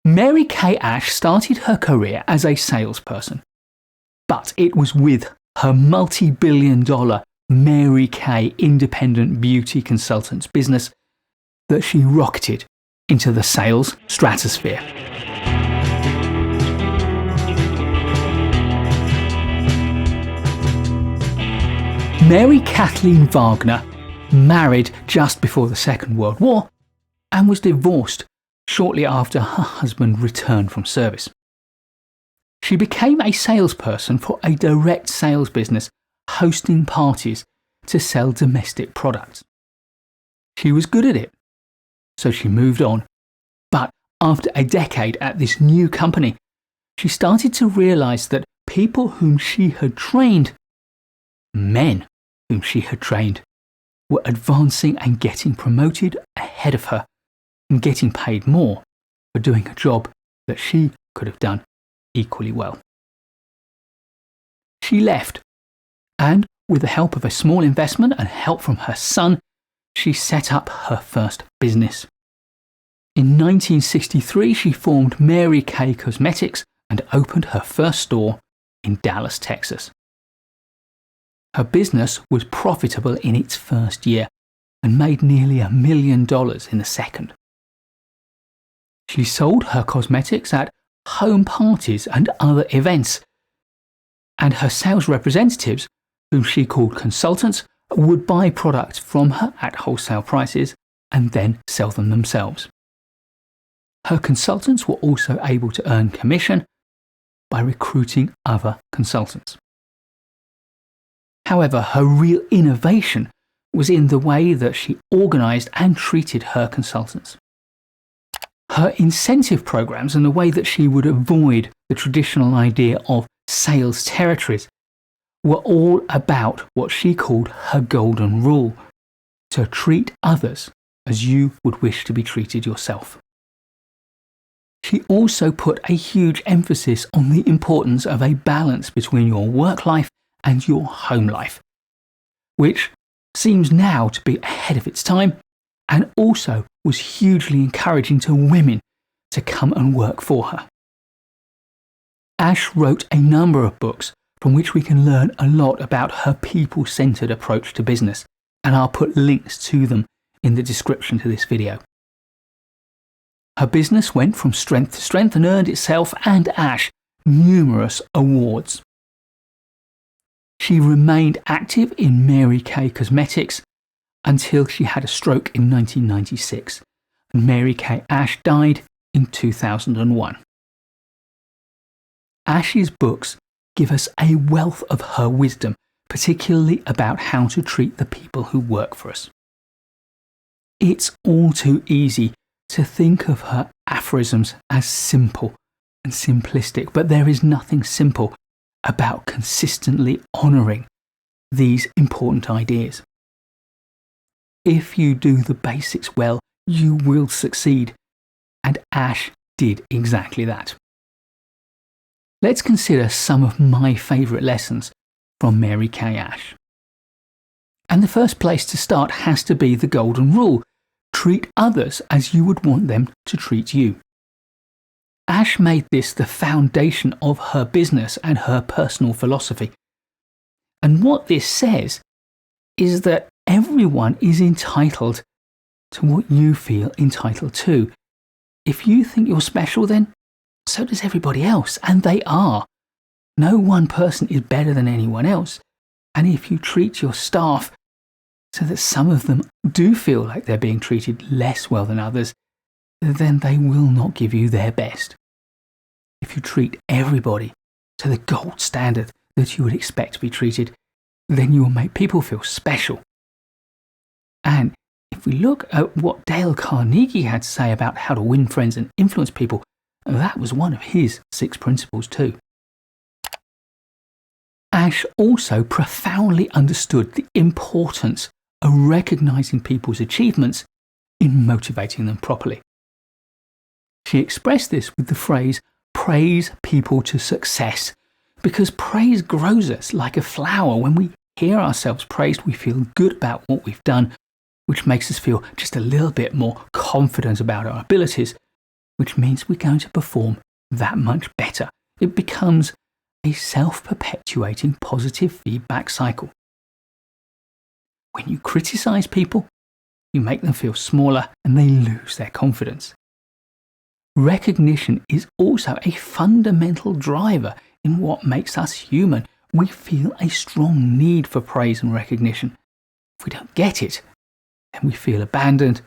Mary Kay Ash started her career as a salesperson, but it was with her multi-billion-dollar Mary Kay Independent Beauty Consultants business that she rocketed into the sales stratosphere. Mary Kathleen Wagner married just before the Second World War and was divorced shortly after her husband returned from service. She became a salesperson for a direct sales business hosting parties to sell domestic products. She was good at it, so she moved on. But after a decade at this new company, she started to realize that people whom she had trained, men whom she had trained, were advancing and getting promoted ahead of her and getting paid more for doing a job that she could have done equally well. She left, and with the help of a small investment and help from her son, she set up her first business. In 1963, she formed Mary Kay Cosmetics and opened her first store in Dallas, Texas. Her business was profitable in its first year and made nearly $1 million in the second. She sold her cosmetics at home parties and other events, and her sales representatives, whom she called consultants, would buy products from her at wholesale prices and then sell them themselves. Her consultants were also able to earn commission by recruiting other consultants. However, her real innovation was in the way that she organized and treated her consultants. Her incentive programs and the way that she would avoid the traditional idea of sales territories were all about what she called her golden rule: to treat others as you would wish to be treated yourself. She also put a huge emphasis on the importance of a balance between your work life and your home life, which seems now to be ahead of its time, and also was hugely encouraging to women to come and work for her. Ash wrote a number of books from which we can learn a lot about her people-centered approach to business, and I'll put links to them in the description to this video. Her business went from strength to strength and earned itself and Ash numerous awards. She remained active in Mary Kay Cosmetics until she had a stroke in 1996, and Mary Kay Ash died in 2001. Ash's books give us a wealth of her wisdom, particularly about how to treat the people who work for us. It's all too easy to think of her aphorisms as simple and simplistic, but there is nothing simple about consistently honouring these important ideas. If you do the basics well, you will succeed, and Ash did exactly that. Let's consider some of my favourite lessons from Mary Kay Ash. And the first place to start has to be the golden rule: treat others as you would want them to treat you. Ash made this the foundation of her business and her personal philosophy. And what this says is that everyone is entitled to what you feel entitled to. If you think you're special, then so does everybody else, and they are. No one person is better than anyone else. And if you treat your staff so that some of them do feel like they're being treated less well than others, then they will not give you their best. If you treat everybody to the gold standard that you would expect to be treated, then you will make people feel special. And if we look at what Dale Carnegie had to say about how to win friends and influence people, that was one of his 6 principles too. Ash also profoundly understood the importance of recognizing people's achievements in motivating them properly. She expressed this with the phrase, "praise people to success," because praise grows us like a flower. When we hear ourselves praised, we feel good about what we've done, which makes us feel just a little bit more confident about our abilities. which means we're going to perform that much better. It becomes a self-perpetuating positive feedback cycle. When you criticize people, you make them feel smaller and they lose their confidence. Recognition is also a fundamental driver in what makes us human. We feel a strong need for praise and recognition. If we don't get it, then we feel abandoned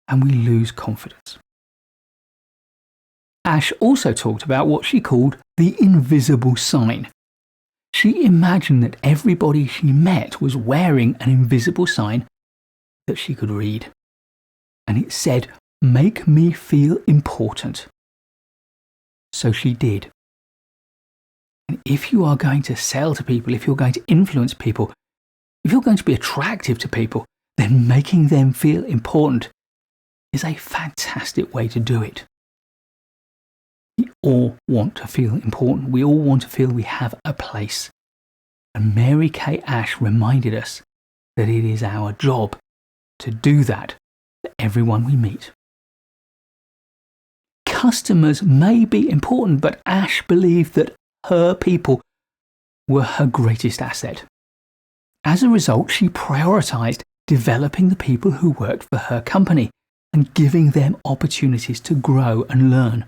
and we lose confidence. Ash also talked about what she called the invisible sign. She imagined that everybody she met was wearing an invisible sign that she could read. And it said, "Make me feel important." So she did. And if you are going to sell to people, if you're going to influence people, if you're going to be attractive to people, then making them feel important is a fantastic way to do it. We all want to feel important. We all want to feel we have a place. And Mary Kay Ash reminded us that it is our job to do that for everyone we meet. Customers may be important, but Ash believed that her people were her greatest asset. As a result, she prioritized developing the people who worked for her company and giving them opportunities to grow and learn.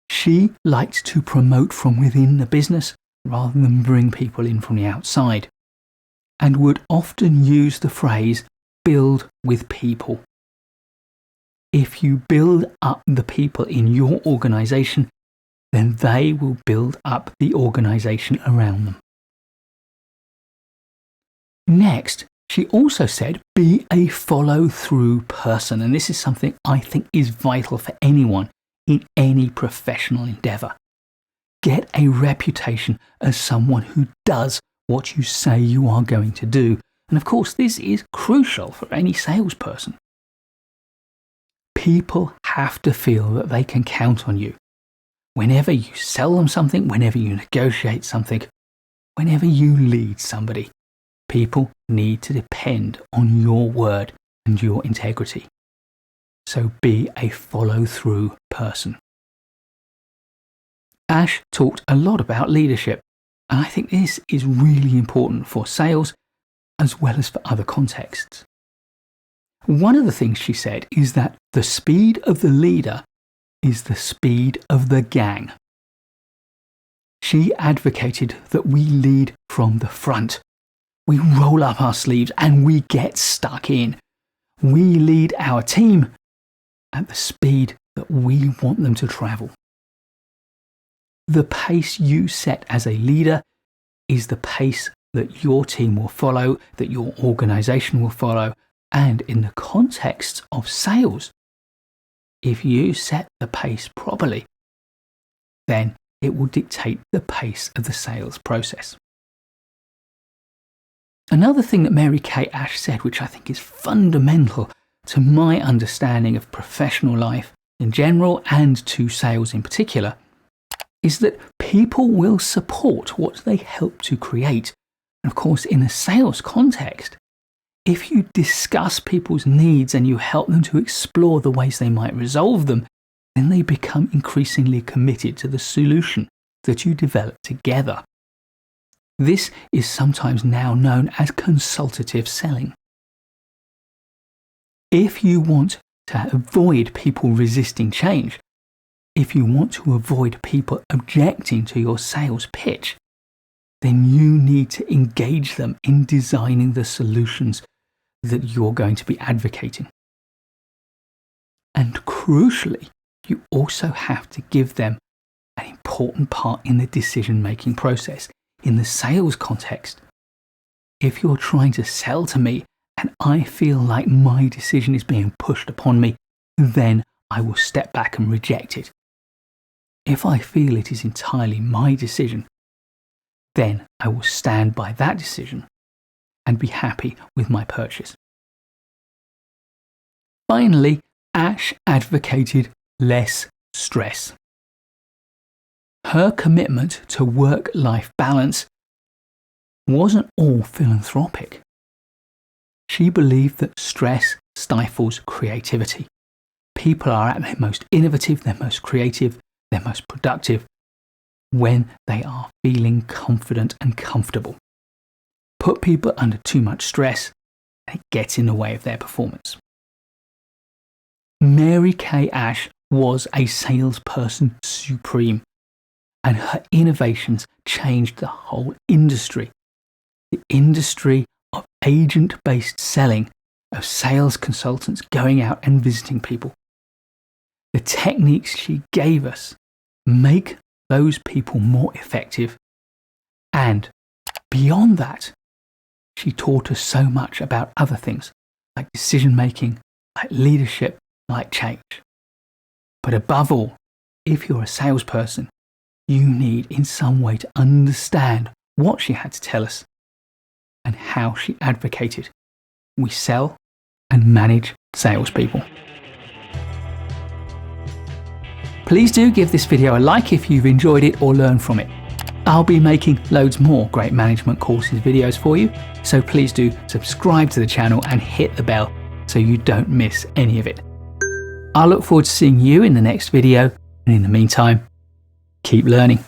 She liked to promote from within the business rather than bring people in from the outside, and would often use the phrase, "build with people." If you build up the people in your organization, then they will build up the organization around them. Next, she also said, be a follow-through person. And this is something I think is vital for anyone in any professional endeavor. Get a reputation as someone who does what you say you are going to do. And of course, this is crucial for any salesperson. People have to feel that they can count on you. Whenever you sell them something, whenever you negotiate something, whenever you lead somebody, people need to depend on your word and your integrity. So be a follow-through person. Ash talked a lot about leadership, and I think this is really important for sales as well as for other contexts. One of the things she said is that the speed of the leader is the speed of the gang. She advocated that we lead from the front. We roll up our sleeves and we get stuck in. We lead our team at the speed that we want them to travel. The pace you set as a leader is the pace that your team will follow, that your organization will follow, and in the context of sales, if you set the pace properly, then it will dictate the pace of the sales process. Another thing that Mary Kay Ash said, which I think is fundamental to my understanding of professional life in general and to sales in particular, is that people will support what they help to create. And of course, in a sales context, if you discuss people's needs and you help them to explore the ways they might resolve them, then they become increasingly committed to the solution that you develop together. This is sometimes now known as consultative selling. If you want to avoid people resisting change, if you want to avoid people objecting to your sales pitch, then you need to engage them in designing the solutions that you're going to be advocating. And crucially, you also have to give them an important part in the decision-making process. In the sales context, if you're trying to sell to me and I feel like my decision is being pushed upon me, then I will step back and reject it. If I feel it is entirely my decision, then I will stand by that decision and be happy with my purchase. Finally, Ash advocated less stress. Her commitment to work-life balance wasn't all philanthropic. She believed that stress stifles creativity. people are at their most innovative, their most creative, their most productive when they are feeling confident and comfortable. Put people under too much stress and it gets in the way of their performance. Mary Kay Ash was a salesperson supreme, and her innovations changed the whole industry. The industry of agent-based selling, of sales consultants going out and visiting people. The techniques she gave us make those people more effective, and beyond that, she taught us so much about other things like decision making, like leadership, like change. But above all, if you're a salesperson, you need in some way to understand what she had to tell us and how she advocated. We sell and manage salespeople. Please do give this video a like if you've enjoyed it or learned from it. I'll be making loads more great management courses videos for you, so please do subscribe to the channel and hit the bell so you don't miss any of it. I look forward to seeing you in the next video, and in the meantime, keep learning.